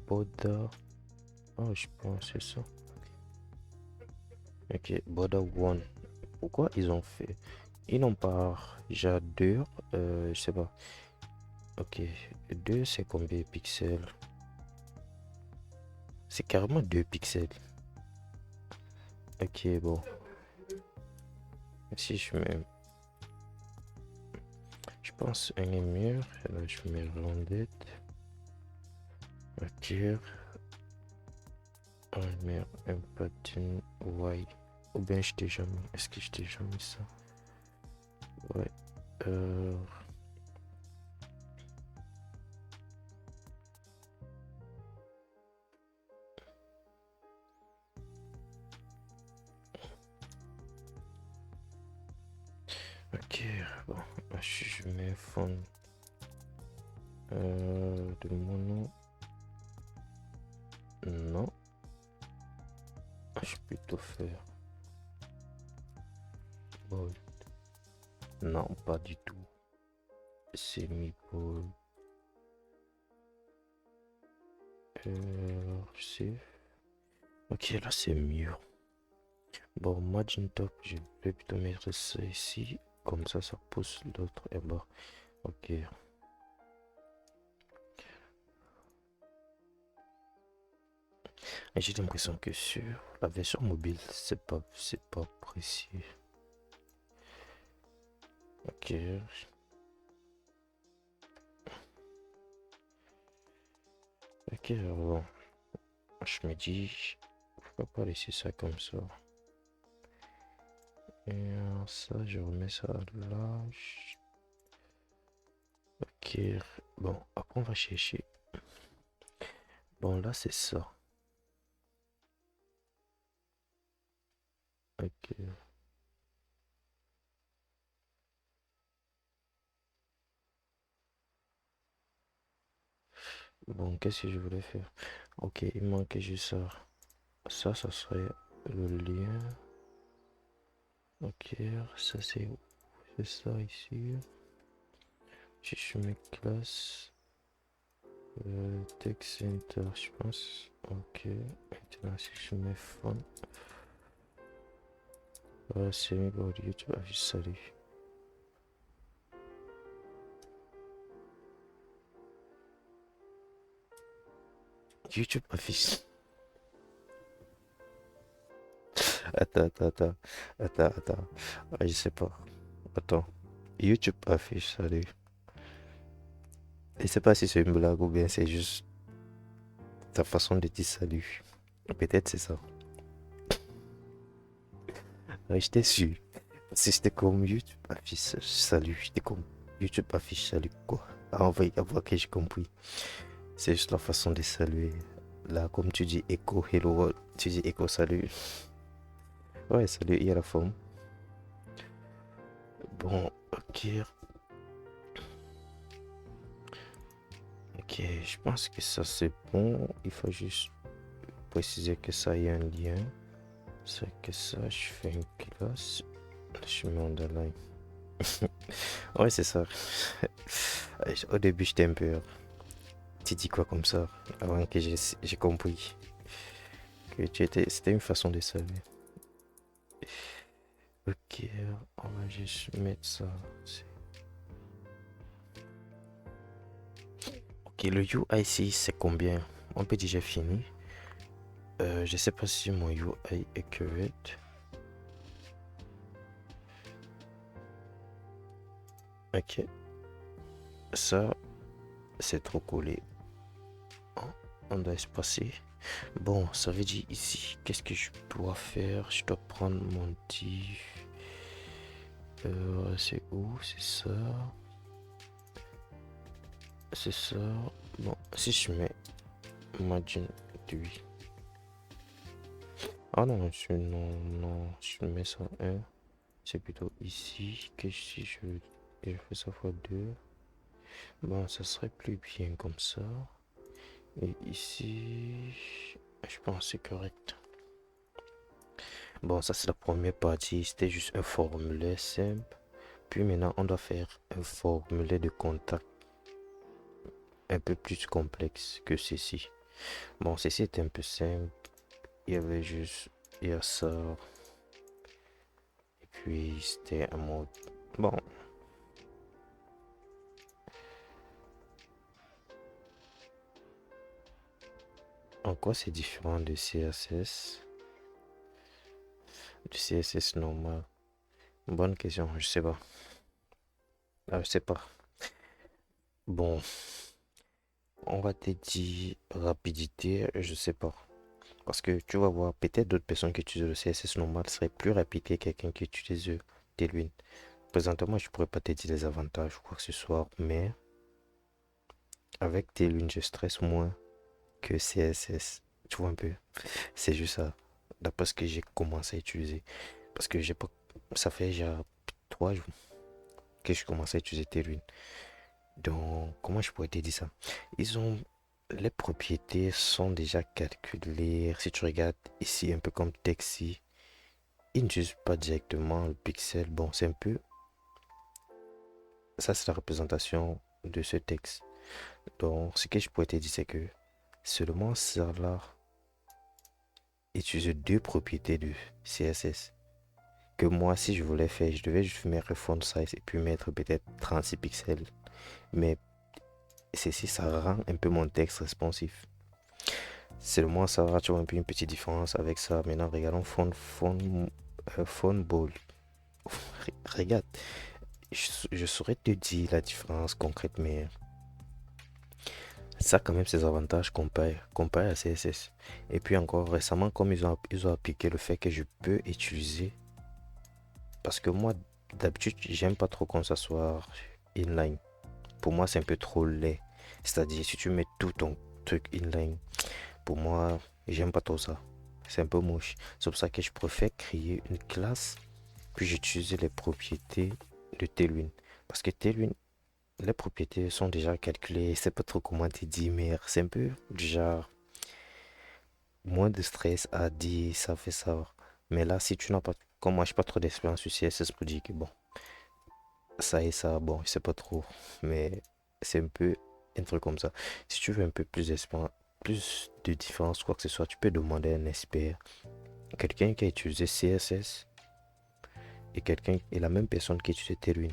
border. Oh, je pense que c'est ça. Ok, border one. Pourquoi ils ont fait? Ils n'ont pas déjà deux. Je sais pas. Ok, 2 c'est combien de pixels? C'est carrément 2 pixels. Ok, bon. Si je mets. Je pense un est mieux. Là, je mets rondette. Ok. On met un pattern Y. Ou bien je t'ai jamais. Est-ce que je t'ai jamais ça? Ouais. Ok, bon, je mets fond de mon nom. Non, je peux plutôt faire bold. Non, pas du tout. Semi-bold. Je sais. Ok, là c'est mieux. Bon, margin top, je vais plutôt mettre ça ici. Comme ça pousse l'autre et bas. Ok. Et j'ai l'impression que sur la version mobile, c'est pas précis. Ok. Ok, bon. Je me dis, pourquoi pas laisser ça comme ça. Et ça, je remets ça là. Ok. Bon, après on va chercher. Bon, là c'est ça. Ok. Bon, qu'est-ce que je voulais faire? Ok, il manquait juste ça. Ça serait le lien. Ok, ça c'est où? C'est ça ici. Je mets classe. Text center, je pense. Ok. Maintenant, si je mets font. C'est mieux pour YouTube. Salut. YouTube affiche. Attends. Attends. Ah, je sais pas. Attends. YouTube affiche, salut. Je sais pas si c'est une blague ou bien c'est juste ta façon de dire salut. Peut-être c'est ça. Ouais, j'étais sûr. Si c'était comme YouTube affiche salut. J'étais comme YouTube affiche salut quoi. Ah, on va y avoir que j'ai compris. C'est juste la façon de saluer. Là, comme tu dis echo, hello world, tu dis echo, salut. Ouais, salut, il y a la forme. Bon, ok. Ok, je pense que ça c'est bon. Il faut juste préciser que ça y a un lien. C'est que ça, je fais une classe. Je mets underline. Ouais, c'est ça. Au début, j'étais un peu. Tu dis quoi comme ça? Avant que j'ai compris que c'était une façon de saluer. Ok, on va juste mettre ça. Ok, le UI ici, c'est combien? On peut déjà fini. Je sais pas si mon UI est correct. Ok, ça, c'est trop collé. On doit espacer. Bon, ça veut dire ici, qu'est-ce que je dois faire? Je dois prendre mon div. C'est où? C'est ça. C'est ça. Bon, si je mets margin 8. Ah non, non, je mets ça 1. C'est plutôt ici que si je fais ça fois 2. Bon, ça serait plus bien comme ça. Et ici, je pense que c'est correct. Bon, ça c'est la première partie. C'était juste un formulaire simple. Puis maintenant, on doit faire un formulaire de contact un peu plus complexe que ceci. Bon, ceci était un peu simple. Il y avait juste, il y a ça. Et puis, c'était un mode. Bon, en quoi c'est différent de CSS? Du CSS normal? Bonne question, je sais pas. Ah, je sais pas. Bon, on va te dire rapidité, je sais pas. Parce que tu vas voir, peut-être d'autres personnes qui utilisent le CSS normal seraient plus rapides que quelqu'un qui utilise Tailwind. Présentement, je pourrais pas te dire les avantages ou quoi que ce soit, mais avec Tailwind, je stresse moins que CSS. Tu vois un peu? C'est juste ça. D'après ce que j'ai commencé à utiliser. Parce que j'ai pas. Ça fait déjà 3 jours que je commence à utiliser Tailwind. Donc, comment je pourrais te dire ça? Ils ont. Les propriétés sont déjà calculées. Si tu regardes ici, un peu comme Texi, ils n'utilisent pas directement le pixel. Bon, c'est un peu. Ça, c'est la représentation de ce texte. Donc, ce que je pourrais te dire, c'est que seulement ça là utilise deux propriétés de CSS. Que moi, si je voulais faire, je devais juste mettre font size et puis mettre peut-être 36 pixels. Mais ceci, ça rend un peu mon texte responsif. Seulement ça va, tu vois un peu une petite différence avec ça. Maintenant, regardons font bold. Regarde, je saurais te dire la différence concrète, mais ça a quand même ses avantages comparé à CSS. Et puis encore récemment, comme ils ont appliqué le fait que je peux utiliser, parce que moi, d'habitude, j'aime pas trop qu'on s'assoie inline. Pour moi, c'est un peu trop laid. C'est-à-dire, si tu mets tout ton truc inline, pour moi, j'aime pas trop ça. C'est un peu moche. C'est pour ça que je préfère créer une classe, puis j'utilise les propriétés de Tailwind. Parce que Tailwind, les propriétés sont déjà calculées. C'est pas trop comment te dire, mais c'est un peu du genre moins de stress à dire ça fait ça. Mais là, si tu n'as pas, comme moi, je n'ai pas trop d'expérience sur CSS pour dire que bon, ça et ça, bon, je sais pas trop. Mais c'est un peu un truc comme ça. Si tu veux un peu plus d'expérience, plus de différence, quoi que ce soit, tu peux demander à un expert. Quelqu'un qui a utilisé CSS et quelqu'un et la même personne qui a utilisé Tailwind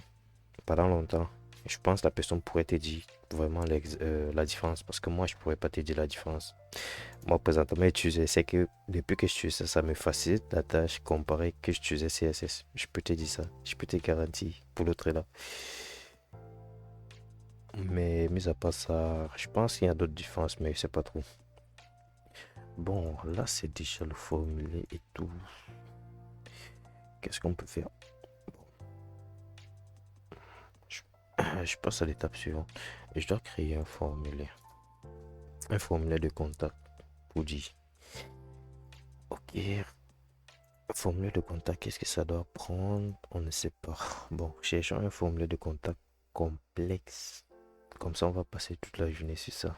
pendant longtemps. Je pense que la personne pourrait te dire vraiment la différence parce que moi, je pourrais pas te dire la différence. Moi, présentement, utiliser, c'est que depuis que je suis ça, ça me facilite la tâche comparé que je j'utilisais CSS. Je peux te dire ça. Je peux te garantir pour l'autre là. Mais mis à part ça, je pense qu'il y a d'autres différences, mais je sais pas trop. Bon, là, c'est déjà le formulaire et tout. Qu'est-ce qu'on peut faire? Je, je passe à l'étape suivante. Je dois créer un formulaire. Un formulaire de contact pour dire. Ok, formulaire de contact, qu'est-ce que ça doit prendre? On ne sait pas. Bon, cherchons un formulaire de contact complexe. Comme ça, on va passer toute la journée sur ça.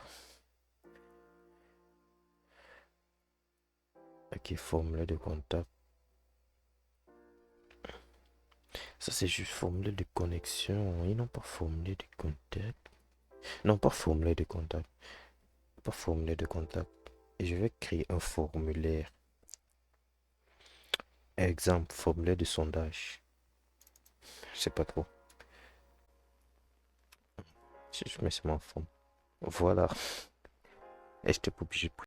Ok, formulaire de contact. Ça, c'est juste formulaire de connexion. Ils n'ont pas formulaire de contact. Non, pas formulaire de contact. Pas formulaire de contact. Et je vais créer un formulaire. Exemple, formulaire de sondage. Je sais pas trop. Si je mets sur ma forme. Voilà. Et je te obligé